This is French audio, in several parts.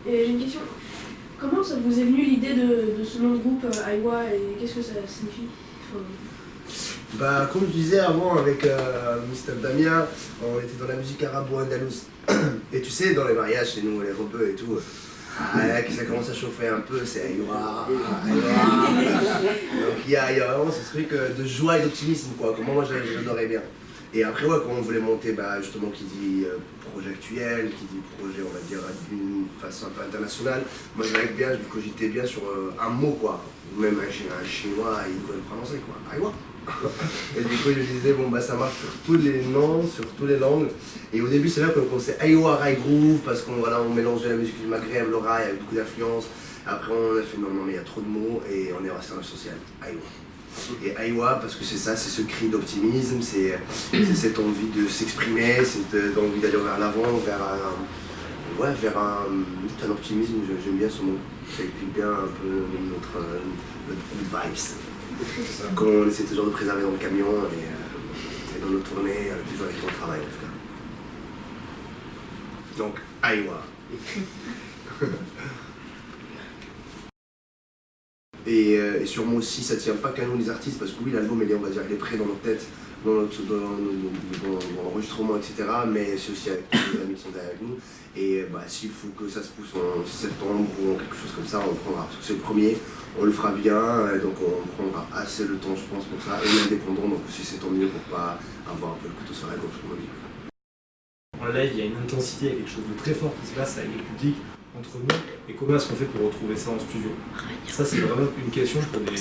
Et j'ai une question. Comment ça vous est venu l'idée de ce nom de groupe Aiwa et qu'est-ce que ça signifie? Bah, comme je disais avant avec Mr. Damien, on était dans la musique arabo-andalouse. Et tu sais, dans les mariages chez nous, les rebeux et tout, ça commence à chauffer un peu, c'est Aiwa, Aiwa. Donc il y a vraiment ce truc de joie et d'optimisme, quoi, comme moi j'adorais bien. Et après, ouais, quand on voulait monter, bah, justement, qui dit projet actuel, qui dit projet, on va dire, d'une façon un peu internationale, moi je cogitais bien sur un mot, quoi. Même un chinois, il pouvait le prononcer, quoi. Aiwa. Et du coup, je disais, bon, bah, ça marche sur tous les noms, sur toutes les langues. Et au début, c'est là qu'on pensait Aiwa Rai Groove, parce qu'on voilà, on mélangeait la musique du Maghreb, le rail, avec beaucoup d'influence. Après, on a fait non, mais il y a trop de mots, et on est resté dans le social. Aiwa. Et Aiwa, parce que c'est ça, c'est ce cri d'optimisme, c'est cette envie de s'exprimer, cette envie d'aller vers l'avant, vers un optimisme, j'aime bien ce mot. Ça explique bien un peu notre vibes. Qu'on essaie toujours de préserver dans le camion et dans nos tournées, toujours avec ton travail en tout cas. Donc, Aiwa. Et sur moi aussi, ça tient pas qu'à nous les artistes, parce que oui, l'album il est prêt dans notre tête, dans l'enregistrement, etc. Mais c'est aussi avec tous les amis qui sont derrière nous. Et bah, s'il faut que ça se pousse en septembre ou en quelque chose comme ça, on prendra. Parce que c'est le premier, on le fera bien, donc on prendra assez le temps, je pense, pour ça. Et on est indépendant, donc aussi c'est tant mieux pour pas avoir un peu le couteau sur la gorge, comme on dit. En live, il y a une intensité, il y a quelque chose de très fort qui se passe avec le public. Entre nous, et comment est-ce qu'on fait pour retrouver ça en studio? Ça, c'est vraiment une question pour des...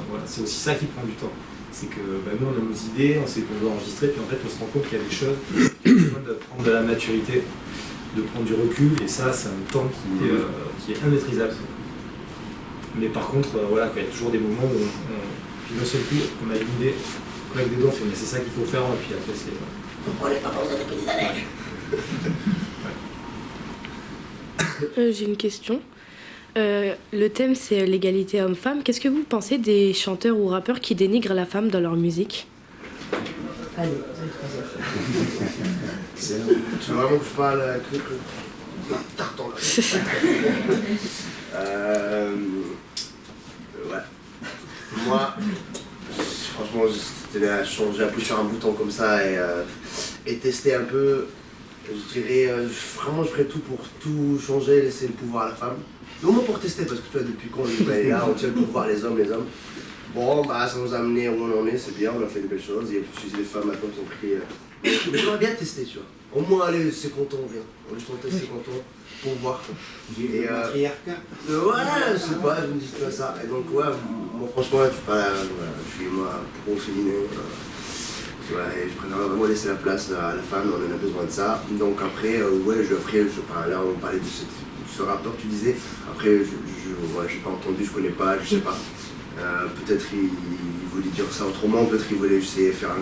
Voilà, c'est aussi ça qui prend du temps. C'est que bah, nous, on a nos idées, on sait qu'on veut enregistrer, puis en fait, on se rend compte qu'il y a des choses qui ont besoin de prendre de la maturité, de prendre du recul, et ça, c'est un temps qui est immaîtrisable. Mais par contre, voilà, il y a toujours des moments où puis d'un seul coup, on a une idée, on avec des dents, on fait, mais c'est ça qu'il faut faire, et puis après, c'est... Pourquoi on n'est pas posé depuis des années? J'ai une question. Le thème, c'est l'égalité homme-femme. Qu'est-ce que vous pensez des chanteurs ou rappeurs qui dénigrent la femme dans leur musique? Allez, tu veux vraiment que je parle tartan là? Ouais. Moi, franchement, j'étais à changer, appuyer sur un bouton comme ça et tester un peu. Je dirais, vraiment, je ferais tout pour tout changer, laisser le pouvoir à la femme. Au moins pour tester, parce que tu vois, depuis qu'on est là, on tient le pouvoir, les hommes. Bon, bah, ça nous a amené où on en est, c'est bien, on a fait de belles choses. Il y a plus des femmes maintenant qui ont pris. Mais j'aimerais bien tester, tu vois. Au moins, aller, c'est content, bien. On juste en tester, c'est content, pour voir. Et ouais, je sais pas, je me dis pas ça. Et donc, ouais, moi, franchement, là, je suis moi pro féminin. Ouais, je préfère vraiment laisser la place à la femme, on en a besoin de ça. Donc après, ouais, là on parlait de ce rappeur que tu disais. Après, j'ai pas entendu, je connais pas, je sais pas. Peut-être il voulait dire ça autrement, peut-être il voulait essayer de faire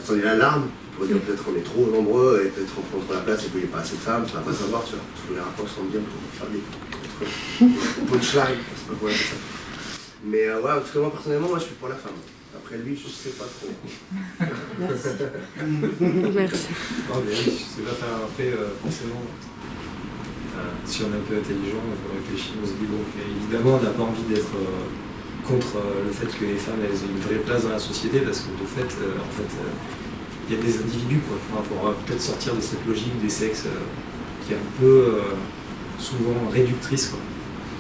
sonner l'alarme, pour dire peut-être on est trop nombreux et peut-être on prend trop la place et qu'il n'y a pas assez de femmes, ça va pas savoir, tu vois. Tous les rapports sont bien pour faire des punchlines, c'est pas quoi ça. Mais ouais, en tout cas moi personnellement, moi je suis pour la femme. Après lui, je sais pas trop. Merci. Merci. Non, mais oui, c'est pas faire après, forcément. Si on est un peu intelligent, il faut réfléchir. On se dit, bon, évidemment, on n'a pas envie d'être contre le fait que les femmes elles aient une vraie place dans la société, parce que de fait, il y a des individus, quoi. Il faudra peut-être sortir de cette logique des sexes qui est un peu souvent réductrice, quoi.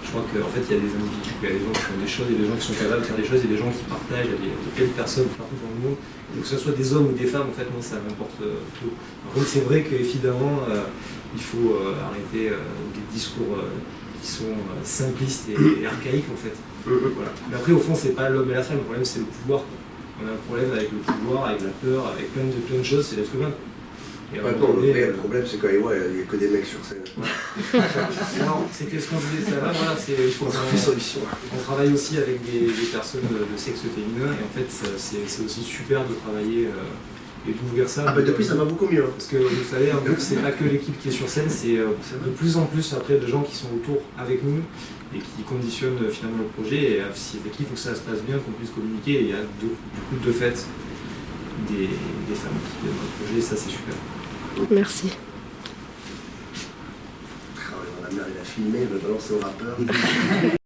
Je crois qu'en fait, il y a des individus, il y a des gens qui font des choses, il y a des gens qui sont capables de faire des choses, il y a des gens qui partagent, il y a quelques personnes partout dans le monde. Donc que ce soit des hommes ou des femmes, en fait, moi, ça m'importe peu. Par contre, c'est vrai qu'évidemment, il faut arrêter des discours qui sont simplistes et archaïques, en fait. Voilà. Mais après, au fond, c'est pas l'homme et la femme, le problème, c'est le pouvoir, quoi. On a un problème avec le pouvoir, avec la peur, avec plein de choses, c'est l'être humain, quoi. Le problème c'est qu'il n'y a que des mecs sur scène. Non, c'est que ce qu'on disait tout à l'heure, voilà, il faut on travaille aussi avec des personnes de sexe féminin et en fait c'est aussi super de travailler et d'ouvrir ça. Ah bah depuis ça va beaucoup mieux. Parce que vous savez, en fait, c'est pas que l'équipe qui est sur scène, c'est de plus en plus après de gens qui sont autour avec nous et qui conditionnent finalement le projet. Et si effectivement il faut que ça se passe bien, qu'on puisse communiquer, et il y a du coup de fait des femmes qui viennent dans le projet, et ça c'est super. Merci. Ma mère, elle a filmé, elle va balancer au rappeur.